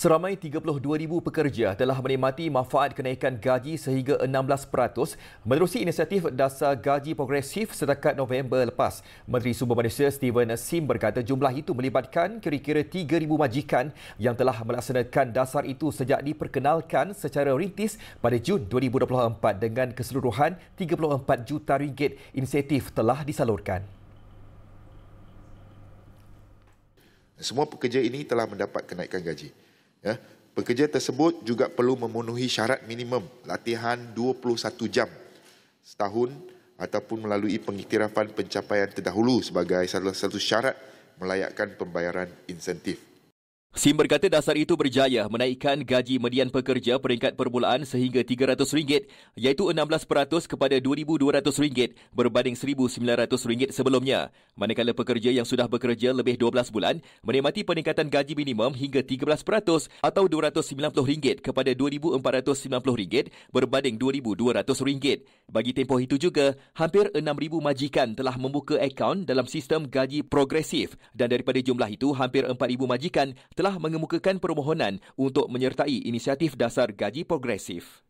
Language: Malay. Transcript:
Seramai 32,000 pekerja telah menikmati manfaat kenaikan gaji sehingga 16% menerusi inisiatif dasar gaji progresif setakat November lepas. Menteri Sumber Manusia Steven Sim berkata jumlah itu melibatkan kira-kira 3,000 majikan yang telah melaksanakan dasar itu sejak diperkenalkan secara rintis pada Jun 2024 dengan keseluruhan RM34 juta insentif telah disalurkan. Semua pekerja ini telah mendapat kenaikan gaji. Pekerja tersebut juga perlu memenuhi syarat minimum latihan 21 jam setahun ataupun melalui pengiktirafan pencapaian terdahulu sebagai salah satu syarat melayakkan pembayaran insentif. Sim berkata dasar itu berjaya menaikkan gaji median pekerja peringkat permulaan sehingga RM300 iaitu 16% kepada RM2,200 berbanding RM1,900 sebelumnya. Manakala pekerja yang sudah bekerja lebih 12 bulan menikmati peningkatan gaji minimum hingga 13% atau RM290 kepada RM2,490 berbanding RM2,200. Bagi tempoh itu juga, hampir 6,000 majikan telah membuka akaun dalam sistem gaji progresif dan daripada jumlah itu hampir 4,000 majikan telah mengemukakan permohonan untuk menyertai inisiatif dasar gaji progresif.